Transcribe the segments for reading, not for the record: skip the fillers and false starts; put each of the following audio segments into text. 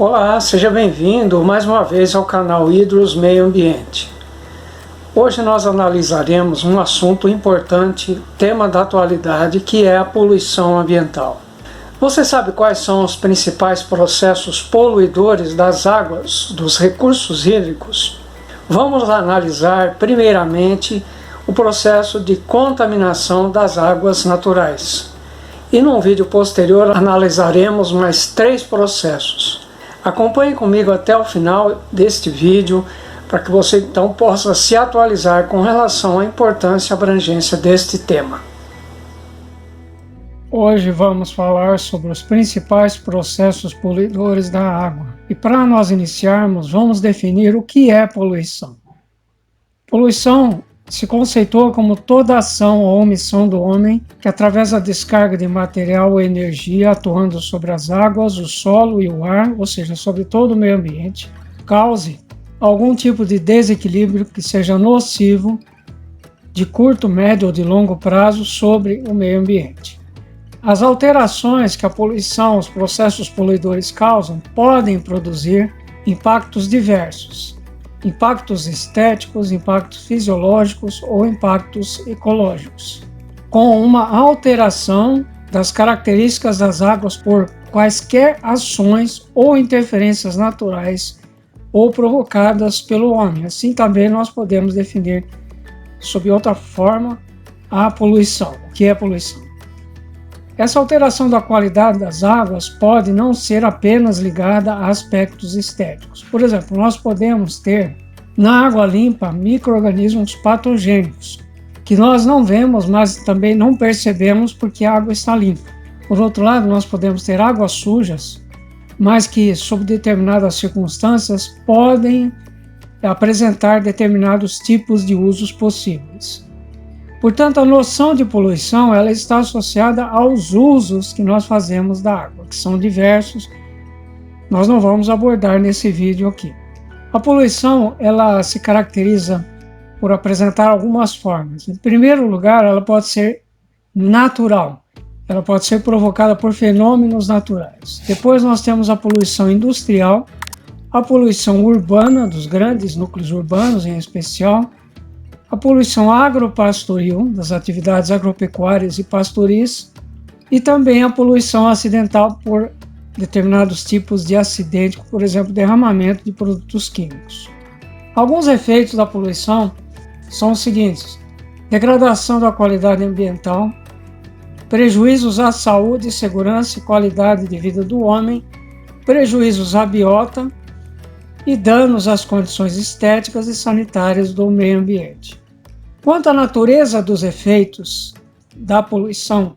Olá, seja bem-vindo mais uma vez ao canal Hidros Meio Ambiente. Hoje nós analisaremos um assunto importante, tema da atualidade, que é a poluição ambiental. Você sabe quais são os principais processos poluidores das águas, dos recursos hídricos? Vamos analisar primeiramente o processo de contaminação das águas naturais. E num vídeo posterior analisaremos mais 3 processos. Acompanhe comigo até o final deste vídeo para que você então possa se atualizar com relação à importância e abrangência deste tema. Hoje vamos falar sobre os principais processos poluidores da água. E para nós iniciarmos, vamos definir o que é poluição. Poluição se conceitua como toda ação ou omissão do homem que, através da descarga de material ou energia atuando sobre as águas, o solo e o ar, ou seja, sobre todo o meio ambiente, cause algum tipo de desequilíbrio que seja nocivo de curto, médio ou de longo prazo sobre o meio ambiente. As alterações que a poluição, os processos poluidores causam, podem produzir impactos diversos. Impactos estéticos, impactos fisiológicos ou impactos ecológicos, com uma alteração das características das águas por quaisquer ações ou interferências naturais ou provocadas pelo homem. Assim também nós podemos definir, sob outra forma, a poluição. O que é poluição? Essa alteração da qualidade das águas pode não ser apenas ligada a aspectos estéticos. Por exemplo, nós podemos ter na água limpa micro-organismos patogênicos, que nós não vemos, mas também não percebemos porque a água está limpa. Por outro lado, nós podemos ter águas sujas, mas que, sob determinadas circunstâncias, podem apresentar determinados tipos de usos possíveis. Portanto, a noção de poluição ela está associada aos usos que nós fazemos da água, que são diversos. Nós não vamos abordar nesse vídeo aqui. A poluição ela se caracteriza por apresentar algumas formas. Em primeiro lugar, ela pode ser natural. Ela pode ser provocada por fenômenos naturais. Depois nós temos a poluição industrial, a poluição urbana, dos grandes núcleos urbanos em especial, a poluição agropastoril, das atividades agropecuárias e pastoris, e também a poluição acidental por determinados tipos de acidente, por exemplo, derramamento de produtos químicos. Alguns efeitos da poluição são os seguintes: degradação da qualidade ambiental, prejuízos à saúde, segurança e qualidade de vida do homem, prejuízos à biota e danos às condições estéticas e sanitárias do meio ambiente. Quanto à natureza dos efeitos da poluição,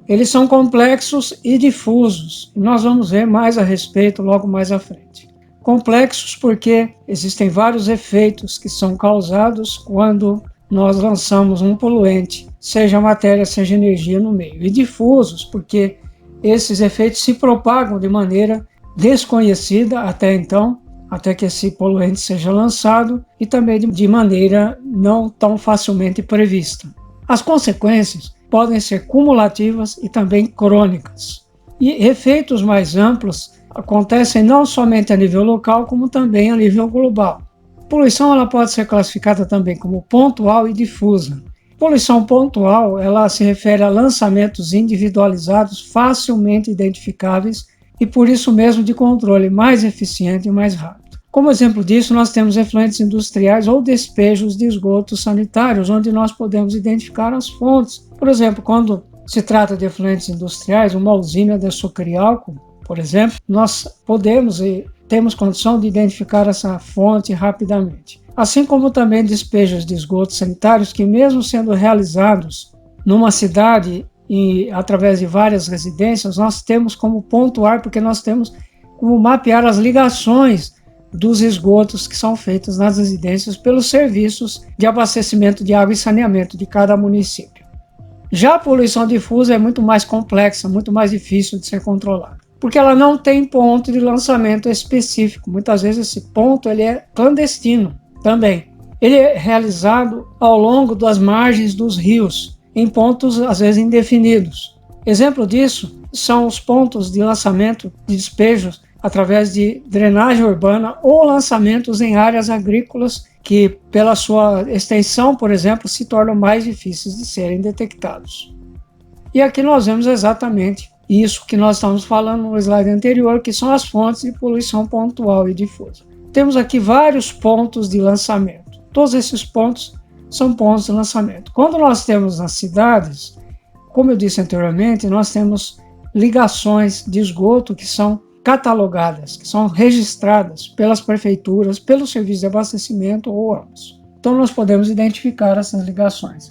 eles são complexos e difusos, e nós vamos ver mais a respeito logo mais à frente. Complexos porque existem vários efeitos que são causados quando nós lançamos um poluente, seja matéria, seja energia no meio. E difusos porque esses efeitos se propagam de maneira desconhecida até então, até que esse poluente seja lançado, e também de maneira não tão facilmente prevista. As consequências podem ser cumulativas e também crônicas. E efeitos mais amplos acontecem não somente a nível local, como também a nível global. A poluição ela pode ser classificada também como pontual e difusa. Poluição pontual ela se refere a lançamentos individualizados facilmente identificáveis e por isso mesmo de controle mais eficiente e mais rápido. Como exemplo disso, nós temos efluentes industriais ou despejos de esgotos sanitários, onde nós podemos identificar as fontes. Por exemplo, quando se trata de efluentes industriais, uma usina de açúcar e álcool, por exemplo, nós podemos e temos condição de identificar essa fonte rapidamente. Assim como também despejos de esgotos sanitários que, mesmo sendo realizados numa cidade e através de várias residências, nós temos como pontuar, porque nós temos como mapear as ligações dos esgotos que são feitos nas residências pelos serviços de abastecimento de água e saneamento de cada município. Já a poluição difusa é muito mais complexa, muito mais difícil de ser controlada, porque ela não tem ponto de lançamento específico. Muitas vezes esse ponto ele é clandestino também. Ele é realizado ao longo das margens dos rios, em pontos às vezes indefinidos. Exemplo disso são os pontos de lançamento de despejos através de drenagem urbana ou lançamentos em áreas agrícolas que, pela sua extensão, por exemplo, se tornam mais difíceis de serem detectados. E aqui nós vemos exatamente isso que nós estamos falando no slide anterior, que são as fontes de poluição pontual e difusa. Temos aqui vários pontos de lançamento. Todos esses pontos são pontos de lançamento. Quando nós temos nas cidades, como eu disse anteriormente, nós temos ligações de esgoto que são catalogadas, que são registradas pelas prefeituras, pelo serviço de abastecimento ou ambos. Então nós podemos identificar essas ligações.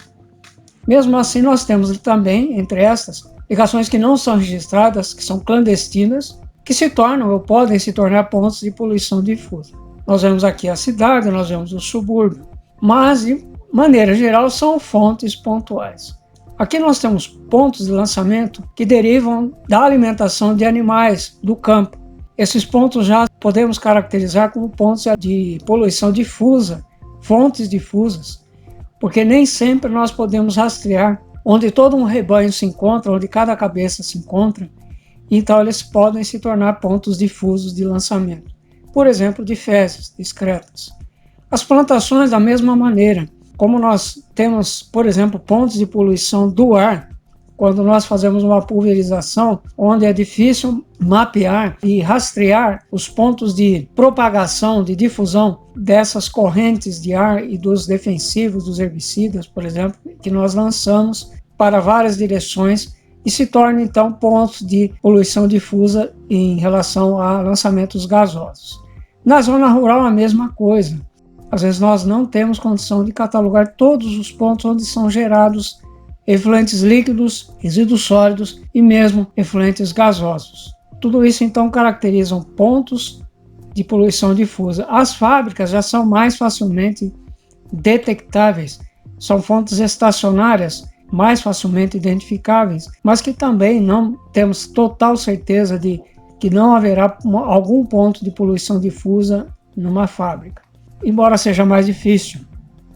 Mesmo assim, nós temos também, entre essas, ligações que não são registradas, que são clandestinas, que se tornam ou podem se tornar pontos de poluição difusa. Nós vemos aqui a cidade, nós vemos o subúrbio, mas, de maneira geral, são fontes pontuais. Aqui nós temos pontos de lançamento que derivam da alimentação de animais do campo. Esses pontos já podemos caracterizar como pontos de poluição difusa, fontes difusas, porque nem sempre nós podemos rastrear onde todo um rebanho se encontra, onde cada cabeça se encontra, então eles podem se tornar pontos difusos de lançamento. Por exemplo, de fezes discretas. As plantações, da mesma maneira, como nós temos, por exemplo, pontos de poluição do ar, quando nós fazemos uma pulverização, onde é difícil mapear e rastrear os pontos de propagação, de difusão dessas correntes de ar e dos defensivos, dos herbicidas, por exemplo, que nós lançamos para várias direções e se tornam, então, pontos de poluição difusa em relação a lançamentos gasosos. Na zona rural, a mesma coisa. Às vezes nós não temos condição de catalogar todos os pontos onde são gerados efluentes líquidos, resíduos sólidos e mesmo efluentes gasosos. Tudo isso então caracterizam pontos de poluição difusa. As fábricas já são mais facilmente detectáveis, são fontes estacionárias mais facilmente identificáveis, mas que também não temos total certeza de que não haverá algum ponto de poluição difusa numa fábrica. Embora seja mais difícil,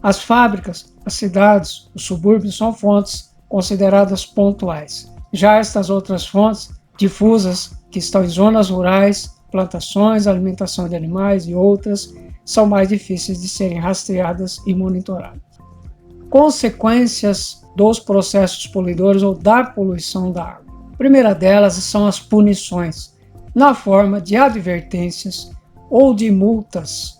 as fábricas, as cidades, os subúrbios são fontes consideradas pontuais. Já estas outras fontes difusas, que estão em zonas rurais, plantações, alimentação de animais e outras, são mais difíceis de serem rastreadas e monitoradas. Consequências dos processos poluidores ou da poluição da água. A primeira delas são as punições, na forma de advertências ou de multas,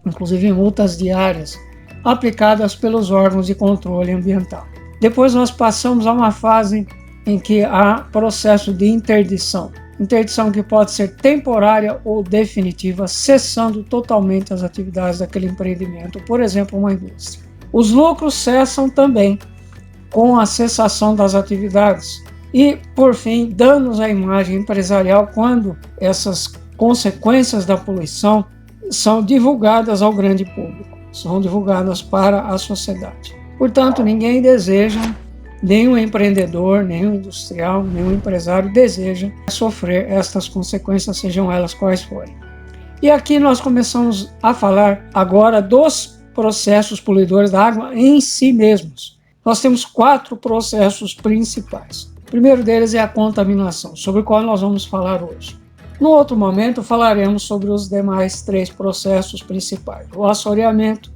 inclusive multas diárias, aplicadas pelos órgãos de controle ambiental. Depois nós passamos a uma fase em que há processo de interdição. Interdição que pode ser temporária ou definitiva, cessando totalmente as atividades daquele empreendimento, por exemplo, uma indústria. Os lucros cessam também com a cessação das atividades. E, por fim, danos à imagem empresarial quando essas consequências da poluição são divulgadas ao grande público, são divulgadas para a sociedade. Portanto, ninguém deseja, nenhum empreendedor, nenhum industrial, nenhum empresário deseja sofrer estas consequências, sejam elas quais forem. E aqui nós começamos a falar agora dos processos poluidores da água em si mesmos. Nós temos 4 processos principais. O primeiro deles é a contaminação, sobre o qual nós vamos falar hoje. No outro momento, falaremos sobre os demais 3 processos principais: o assoreamento,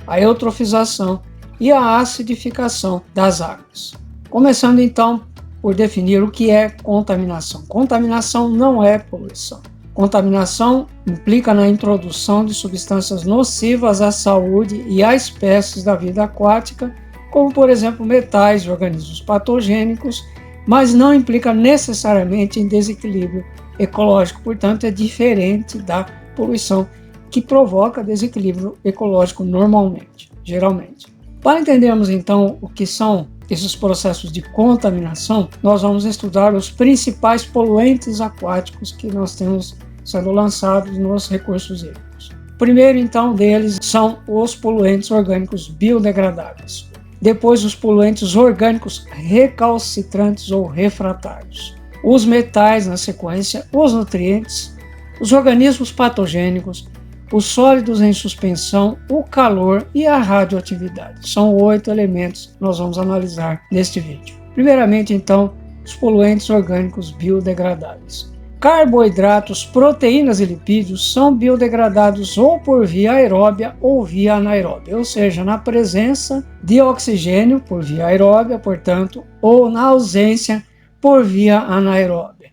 a eutrofização e a acidificação das águas. Começando então por definir o que é contaminação. Contaminação não é poluição. Contaminação implica na introdução de substâncias nocivas à saúde e a espécies da vida aquática, como por exemplo metais e organismos patogênicos, mas não implica necessariamente em desequilíbrio ecológico, portanto é diferente da poluição que provoca desequilíbrio ecológico normalmente, geralmente. Para entendermos então o que são esses processos de contaminação, nós vamos estudar os principais poluentes aquáticos que nós temos sendo lançados nos recursos hídricos. O primeiro então deles são os poluentes orgânicos biodegradáveis. Depois os poluentes orgânicos recalcitrantes ou refratários. Os metais na sequência, os nutrientes, os organismos patogênicos, os sólidos em suspensão, o calor e a radioatividade. São 8 elementos que nós vamos analisar neste vídeo. Primeiramente, então, os poluentes orgânicos biodegradáveis. carboidratos, proteínas e lipídios são biodegradados ou por via aeróbia ou via anaeróbia, ou seja, na presença de oxigênio por via aeróbia, portanto, ou na ausência por via anaeróbia.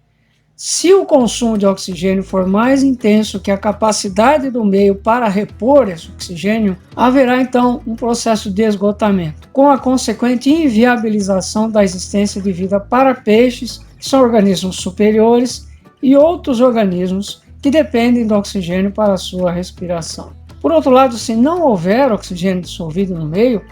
Se o consumo de oxigênio for mais intenso que a capacidade do meio para repor esse oxigênio, haverá então um processo de esgotamento, com a consequente inviabilização da existência de vida para peixes, que são organismos superiores, e outros organismos que dependem do oxigênio para a sua respiração. Por outro lado, se não houver oxigênio dissolvido no meio,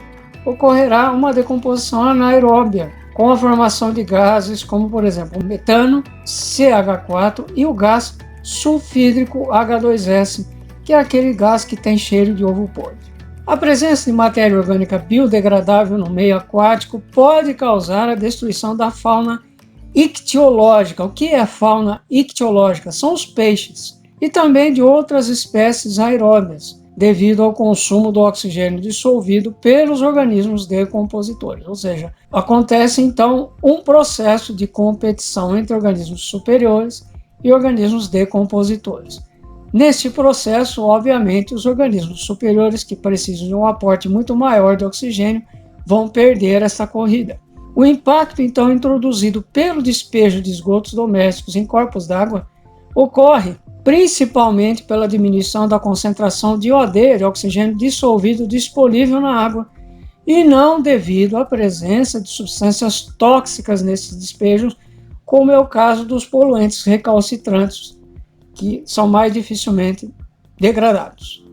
ocorrerá uma decomposição anaeróbia, com a formação de gases como, por exemplo, o metano, CH4 e o gás sulfídrico H2S, que é aquele gás que tem cheiro de ovo podre. A presença de matéria orgânica biodegradável no meio aquático pode causar a destruição da fauna ictiológica. O que é fauna ictiológica? São os peixes e também de outras espécies aeróbias, devido ao consumo do oxigênio dissolvido pelos organismos decompositores. Ou seja, acontece então um processo de competição entre organismos superiores e organismos decompositores. Neste processo, obviamente, os organismos superiores que precisam de um aporte muito maior de oxigênio vão perder essa corrida. O impacto, então, introduzido pelo despejo de esgotos domésticos em corpos d'água ocorre principalmente pela diminuição da concentração de OD, de oxigênio dissolvido disponível na água, e não devido à presença de substâncias tóxicas nesses despejos, como é o caso dos poluentes recalcitrantes, que são mais dificilmente degradados.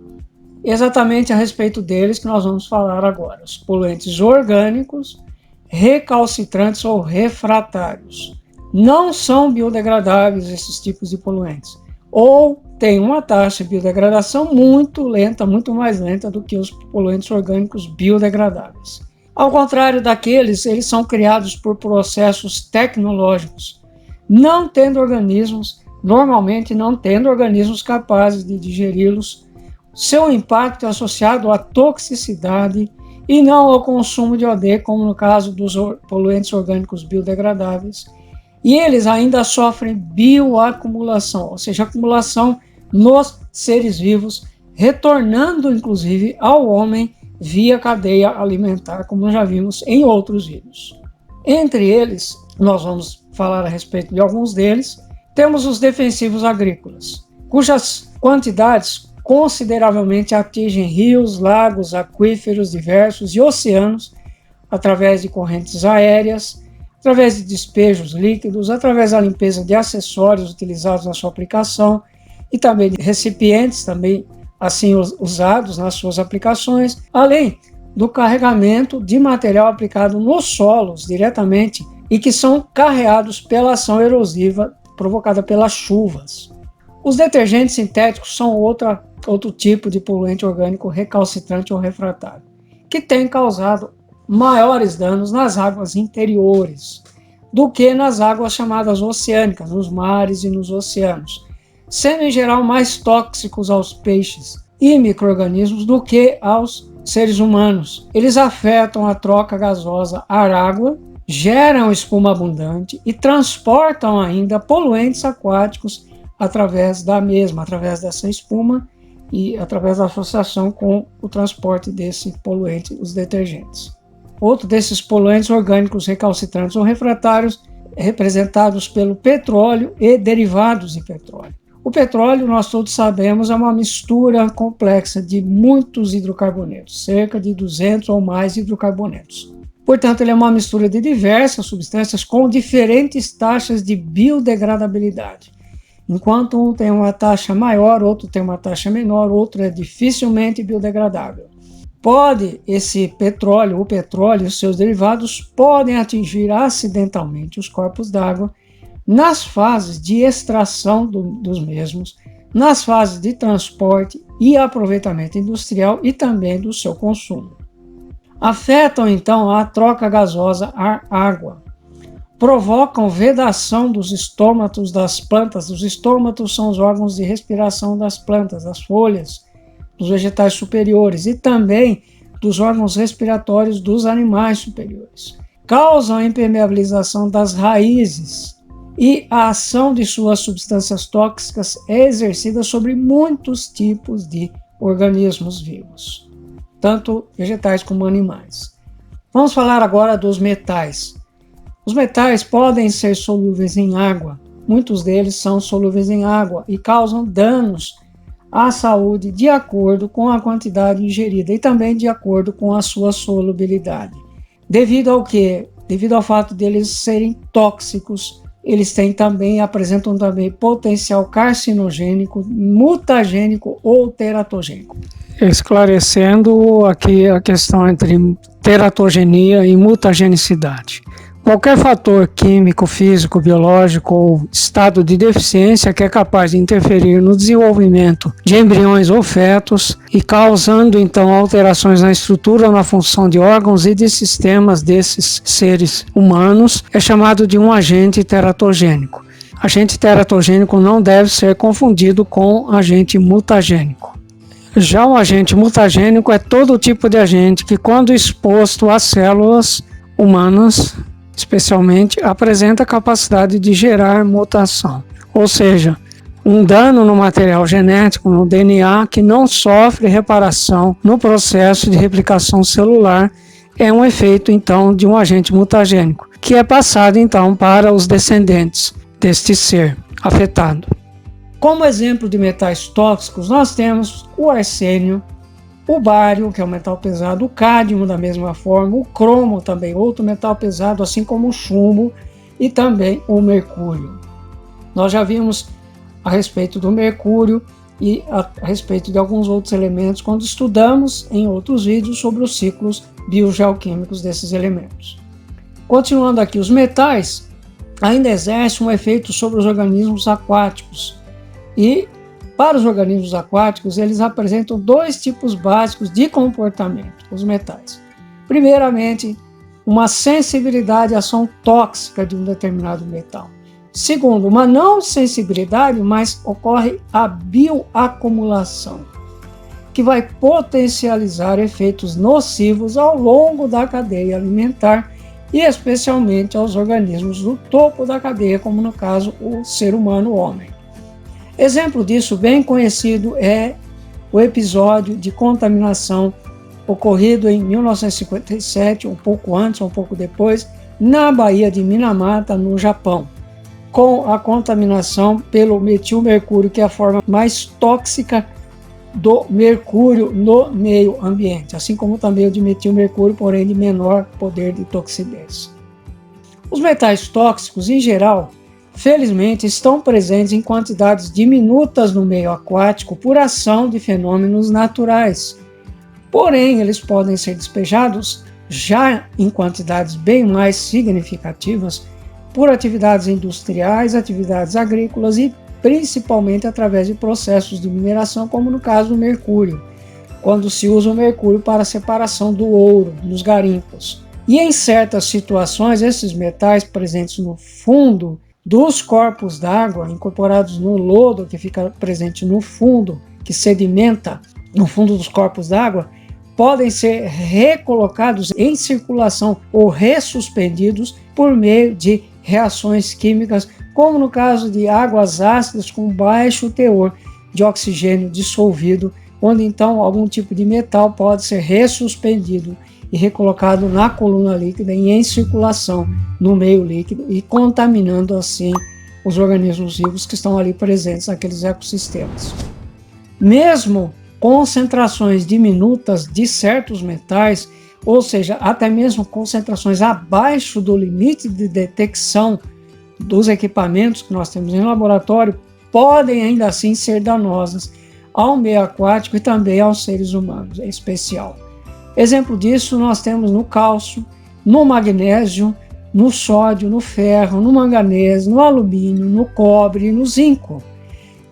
Exatamente a respeito deles que nós vamos falar agora, os poluentes orgânicos, recalcitrantes ou refratários. Não são biodegradáveis esses tipos de poluentes, ou têm uma taxa de biodegradação muito lenta, muito mais lenta do que os poluentes orgânicos biodegradáveis. Ao contrário daqueles, eles são criados por processos tecnológicos, normalmente não tendo organismos capazes de digeri-los. Seu impacto é associado à toxicidade e não ao consumo de OD, como no caso dos poluentes orgânicos biodegradáveis. E eles ainda sofrem bioacumulação, ou seja, acumulação nos seres vivos, retornando inclusive ao homem via cadeia alimentar, como já vimos em outros vídeos. Entre eles, nós vamos falar a respeito de alguns deles. Temos os defensivos agrícolas, cujas quantidades consideravelmente atingem rios, lagos, aquíferos diversos e oceanos através de correntes aéreas, através de despejos líquidos, através da limpeza de acessórios utilizados na sua aplicação e também de recipientes também assim usados nas suas aplicações, além do carregamento de material aplicado nos solos diretamente e que são carreados pela ação erosiva provocada pelas chuvas. Os detergentes sintéticos são outro tipo de poluente orgânico recalcitrante ou refratário, que tem causado maiores danos nas águas interiores do que nas águas chamadas oceânicas, nos mares e nos oceanos, sendo em geral mais tóxicos aos peixes e micro-organismos do que aos seres humanos. Eles afetam a troca gasosa ar-água, geram espuma abundante e transportam ainda poluentes aquáticos através dessa espuma e através da associação com o transporte desse poluente, os detergentes. Outro desses poluentes orgânicos recalcitrantes ou refratários é representados pelo petróleo e derivados de petróleo. O petróleo, nós todos sabemos, é uma mistura complexa de muitos hidrocarbonetos, cerca de 200 ou mais hidrocarbonetos. Portanto, ele é uma mistura de diversas substâncias com diferentes taxas de biodegradabilidade. Enquanto um tem uma taxa maior, outro tem uma taxa menor, outro é dificilmente biodegradável. Esse petróleo, o petróleo e os seus derivados podem atingir acidentalmente os corpos d'água nas fases de extração dos mesmos, nas fases de transporte e aproveitamento industrial e também do seu consumo. Afetam então a troca gasosa ar-água. Provocam vedação dos estômatos das plantas. Os estômatos são os órgãos de respiração das plantas, das folhas, dos vegetais superiores e também dos órgãos respiratórios dos animais superiores. Causam a impermeabilização das raízes e a ação de suas substâncias tóxicas é exercida sobre muitos tipos de organismos vivos, tanto vegetais como animais. Vamos falar agora dos metais. Os metais podem ser solúveis em água, muitos deles são solúveis em água e causam danos à saúde de acordo com a quantidade ingerida e também de acordo com a sua solubilidade. Devido ao quê? Devido ao fato de eles serem tóxicos, eles apresentam também potencial carcinogênico, mutagênico ou teratogênico. Esclarecendo aqui a questão entre teratogenia e mutagenicidade. Qualquer fator químico, físico, biológico ou estado de deficiência que é capaz de interferir no desenvolvimento de embriões ou fetos e causando então alterações na estrutura ou na função de órgãos e de sistemas desses seres humanos é chamado de um agente teratogênico. Agente teratogênico não deve ser confundido com agente mutagênico. Já o agente mutagênico é todo tipo de agente que, quando exposto às células humanas, especialmente, apresenta a capacidade de gerar mutação, ou seja, um dano no material genético, no DNA, que não sofre reparação no processo de replicação celular, é um efeito, então, de um agente mutagênico, que é passado, então, para os descendentes deste ser afetado. Como exemplo de metais tóxicos, nós temos o arsênio, o bário, que é um metal pesado, o cádmio da mesma forma, o cromo também, outro metal pesado, assim como o chumbo e também o mercúrio. Nós já vimos a respeito do mercúrio e a respeito de alguns outros elementos quando estudamos em outros vídeos sobre os ciclos biogeoquímicos desses elementos. Continuando aqui, os metais ainda exercem um efeito sobre os organismos aquáticos e para os organismos aquáticos, eles apresentam dois tipos básicos de comportamento, os metais. Primeiramente, uma sensibilidade à ação tóxica de um determinado metal. Segundo, uma não sensibilidade, mas ocorre a bioacumulação, que vai potencializar efeitos nocivos ao longo da cadeia alimentar e especialmente aos organismos do topo da cadeia, como no caso o ser humano, o homem. Exemplo disso bem conhecido é o episódio de contaminação ocorrido em 1957, um pouco antes, um pouco depois, na Baía de Minamata, no Japão, com a contaminação pelo metilmercúrio, que é a forma mais tóxica do mercúrio no meio ambiente, assim como também o de metilmercúrio, porém de menor poder de toxidez. Os metais tóxicos, em geral, felizmente, estão presentes em quantidades diminutas no meio aquático por ação de fenômenos naturais. Porém, eles podem ser despejados já em quantidades bem mais significativas por atividades industriais, atividades agrícolas e principalmente através de processos de mineração, como no caso do mercúrio, quando se usa o mercúrio para a separação do ouro nos garimpos. E em certas situações, esses metais presentes no fundo dos corpos d'água, incorporados no lodo que fica presente no fundo, que sedimenta no fundo dos corpos d'água, podem ser recolocados em circulação ou ressuspendidos por meio de reações químicas, como no caso de águas ácidas com baixo teor de oxigênio dissolvido, onde então algum tipo de metal pode ser ressuspendido e recolocado na coluna líquida e em circulação no meio líquido e contaminando assim os organismos vivos que estão ali presentes naqueles ecossistemas. Mesmo concentrações diminutas de certos metais, ou seja, até mesmo concentrações abaixo do limite de detecção dos equipamentos que nós temos em laboratório, podem ainda assim ser danosas ao meio aquático e também aos seres humanos, em especial. Exemplo disso nós temos no cálcio, no magnésio, no sódio, no ferro, no manganês, no alumínio, no cobre e no zinco,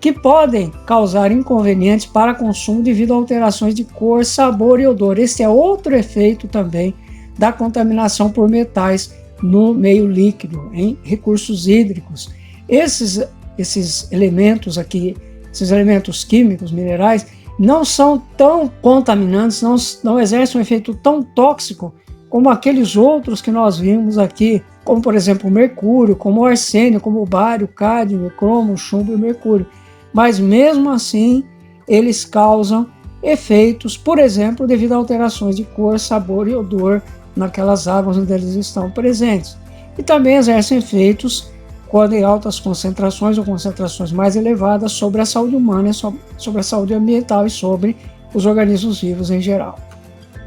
que podem causar inconvenientes para consumo devido a alterações de cor, sabor e odor. Este é outro efeito também da contaminação por metais no meio líquido, em recursos hídricos. Esses elementos aqui, esses elementos químicos, minerais, não são tão contaminantes, não exercem um efeito tão tóxico como aqueles outros que nós vimos aqui, como por exemplo o mercúrio, como o arsênio, como o bário, cádmio, o cromo, o chumbo e o mercúrio. Mas mesmo assim, eles causam efeitos, por exemplo, devido a alterações de cor, sabor e odor naquelas águas onde eles estão presentes. E também exercem efeitos quando em altas concentrações ou concentrações mais elevadas sobre a saúde humana, sobre a saúde ambiental e sobre os organismos vivos em geral.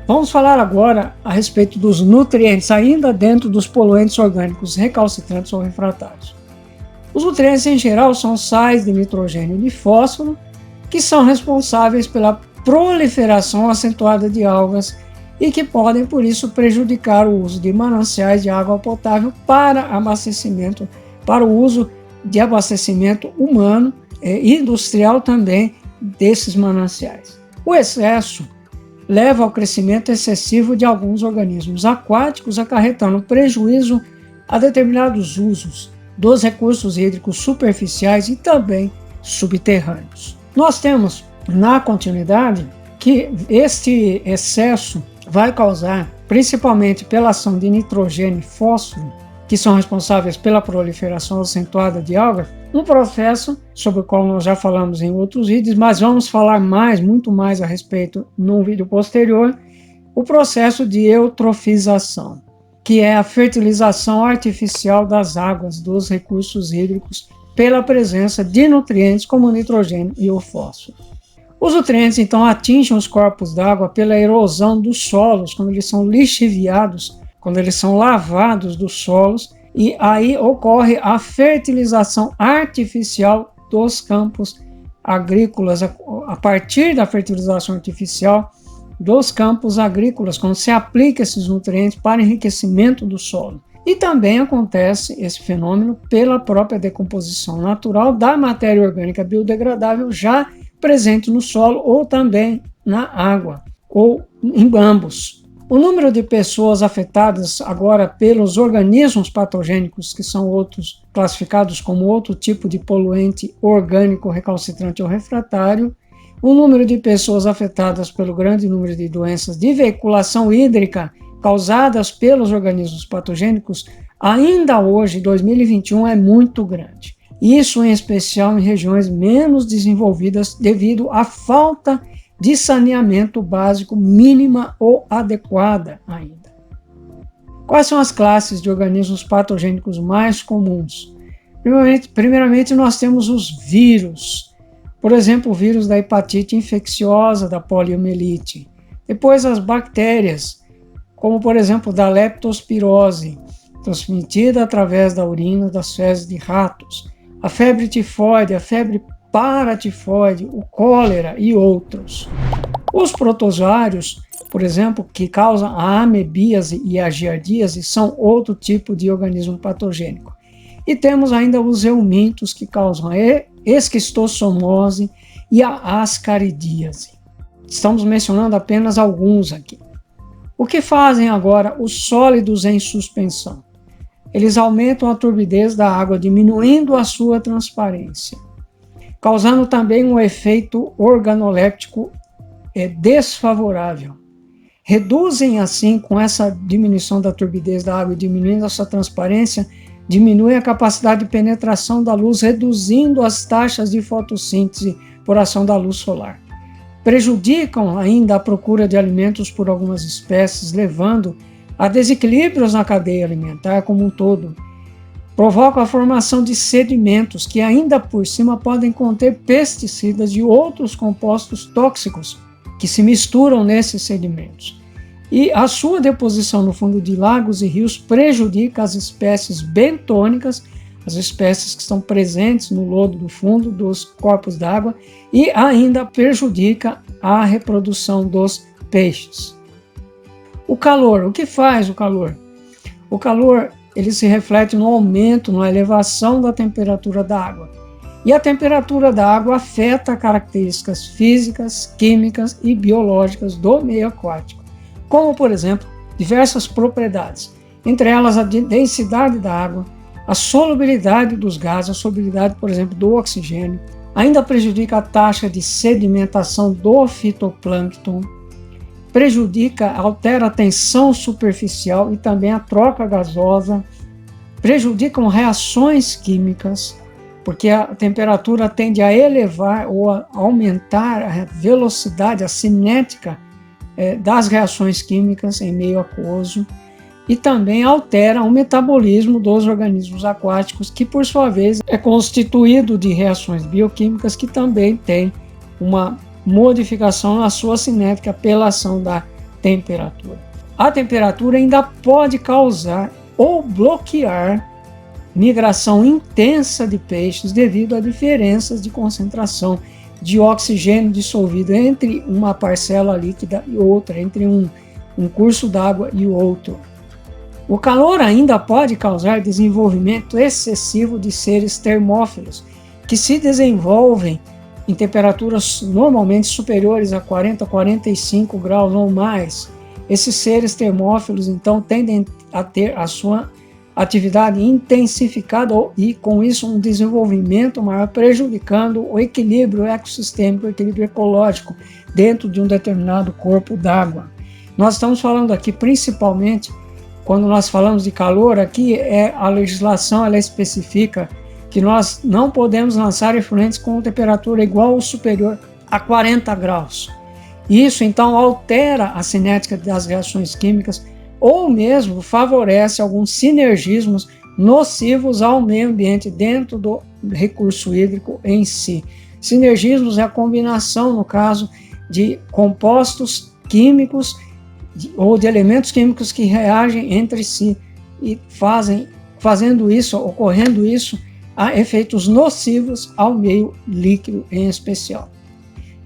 Vamos falar agora a respeito dos nutrientes, ainda dentro dos poluentes orgânicos recalcitrantes ou refratários. Os nutrientes em geral são sais de nitrogênio e de fósforo, que são responsáveis pela proliferação acentuada de algas e que podem, por isso, prejudicar o uso de mananciais de água potável para abastecimento, para o uso de abastecimento humano e industrial também desses mananciais. O excesso leva ao crescimento excessivo de alguns organismos aquáticos, acarretando prejuízo a determinados usos dos recursos hídricos superficiais e também subterrâneos. Nós temos, na continuidade, que este excesso vai causar, principalmente pela ação de nitrogênio e fósforo, que são responsáveis pela proliferação acentuada de algas, um processo sobre o qual nós já falamos em outros vídeos, mas vamos falar muito mais a respeito num vídeo posterior, o processo de eutrofização, que é a fertilização artificial das águas dos recursos hídricos pela presença de nutrientes como o nitrogênio e o fósforo. Os nutrientes, então, atingem os corpos d'água pela erosão dos solos, quando eles são lixiviados, quando eles são lavados dos solos, e aí ocorre a fertilização artificial dos campos agrícolas, a partir da fertilização artificial dos campos agrícolas, quando se aplica esses nutrientes para enriquecimento do solo. E também acontece esse fenômeno pela própria decomposição natural da matéria orgânica biodegradável já presente no solo ou também na água, ou em ambos. O número de pessoas afetadas agora pelos organismos patogênicos, que são outros classificados como outro tipo de poluente orgânico recalcitrante ou refratário, o número de pessoas afetadas pelo grande número de doenças de veiculação hídrica causadas pelos organismos patogênicos, ainda hoje, 2021, é muito grande. Isso em especial em regiões menos desenvolvidas devido à falta de saneamento básico mínima ou adequada ainda. Quais são as classes de organismos patogênicos mais comuns? Primeiramente nós temos os vírus. Por exemplo, o vírus da hepatite infecciosa, da poliomielite. Depois as bactérias, como por exemplo da leptospirose, transmitida através da urina das fezes de ratos. A febre tifoide, a febre paratifoide, o cólera e outros. Os protozoários, por exemplo, que causam a amebíase e a giardíase, são outro tipo de organismo patogênico. E temos ainda os eumintos, que causam a esquistossomose e a ascaridíase. Estamos mencionando apenas alguns aqui. O que fazem agora os sólidos em suspensão? Eles aumentam a turbidez da água, diminuindo a sua transparência, causando também um efeito organoléptico desfavorável. Reduzem assim, com essa diminuição da turbidez da água e diminuindo a sua transparência, diminui a capacidade de penetração da luz, reduzindo as taxas de fotossíntese por ação da luz solar. Prejudicam ainda a procura de alimentos por algumas espécies, levando a desequilíbrios na cadeia alimentar como um todo. Provocam a formação de sedimentos que ainda por cima podem conter pesticidas e outros compostos tóxicos que se misturam nesses sedimentos. E a sua deposição no fundo de lagos e rios prejudica as espécies bentônicas, as espécies que estão presentes no lodo do fundo dos corpos d'água, e ainda prejudica a reprodução dos peixes. O calor, o que faz o calor? O calor, ele se reflete no aumento, na elevação da temperatura da água. E a temperatura da água afeta características físicas, químicas e biológicas do meio aquático, como, por exemplo, diversas propriedades, entre elas a densidade da água, a solubilidade dos gases, a solubilidade, por exemplo, do oxigênio, ainda prejudica a taxa de sedimentação do fitoplâncton, altera a tensão superficial e também a troca gasosa, prejudicam reações químicas, porque a temperatura tende a elevar ou a aumentar a velocidade, a cinética das reações químicas em meio aquoso, e também altera o metabolismo dos organismos aquáticos, que por sua vez é constituído de reações bioquímicas que também tem uma modificação na sua cinética pela ação da temperatura. A temperatura ainda pode causar ou bloquear migração intensa de peixes devido a diferenças de concentração de oxigênio dissolvido entre uma parcela líquida e outra, entre um curso d'água e o outro. O calor ainda pode causar desenvolvimento excessivo de seres termófilos, que se desenvolvem em temperaturas normalmente superiores a 40 a 45 graus ou mais. Esses seres termófilos, então, tendem a ter a sua atividade intensificada e, com isso, um desenvolvimento maior, prejudicando o equilíbrio ecossistêmico, o equilíbrio ecológico dentro de um determinado corpo d'água. Nós estamos falando aqui principalmente, quando nós falamos de calor, aqui a legislação ela especifica que nós não podemos lançar efluentes com temperatura igual ou superior a 40 graus. Isso, então, altera a cinética das reações químicas ou mesmo favorece alguns sinergismos nocivos ao meio ambiente dentro do recurso hídrico em si. Sinergismos é a combinação, no caso, de compostos químicos ou de elementos químicos que reagem entre si e ocorrendo isso, há efeitos nocivos ao meio líquido em especial.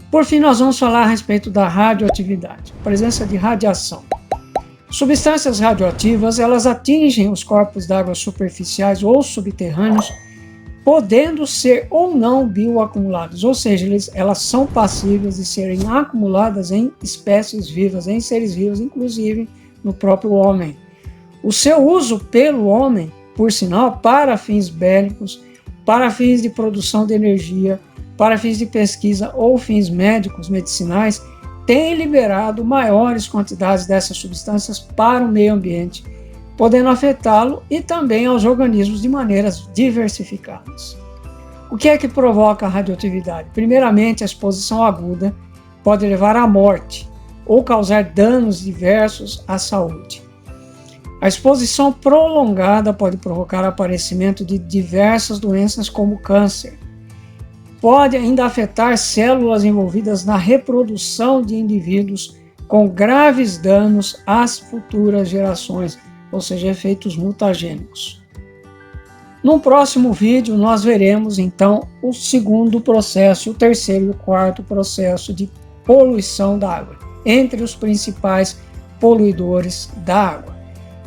Por fim, nós vamos falar a respeito da radioatividade, presença de radiação. Substâncias radioativas, elas atingem os corpos d'água superficiais ou subterrâneos, podendo ser ou não bioacumuladas, ou seja, elas são passíveis de serem acumuladas em espécies vivas, em seres vivos, inclusive no próprio homem. O seu uso pelo homem, por sinal, para fins bélicos, para fins de produção de energia, para fins de pesquisa ou fins médicos, medicinais, tem liberado maiores quantidades dessas substâncias para o meio ambiente, podendo afetá-lo e também aos organismos de maneiras diversificadas. O que é que provoca a radioatividade? Primeiramente, a exposição aguda pode levar à morte ou causar danos diversos à saúde. A exposição prolongada pode provocar aparecimento de diversas doenças como câncer. Pode ainda afetar células envolvidas na reprodução de indivíduos com graves danos às futuras gerações, ou seja, efeitos mutagênicos. No próximo vídeo nós veremos então o segundo processo, o terceiro e o quarto processo de poluição da água, entre os principais poluidores da água.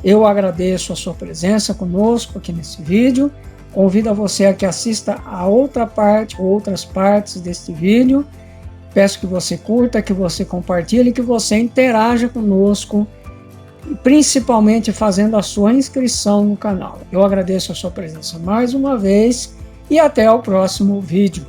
Eu agradeço a sua presença conosco aqui nesse vídeo. Convido a você a que assista a outra parte, outras partes deste vídeo. Peço que você curta, que você compartilhe, que você interaja conosco, principalmente fazendo a sua inscrição no canal. Eu agradeço a sua presença mais uma vez e até o próximo vídeo.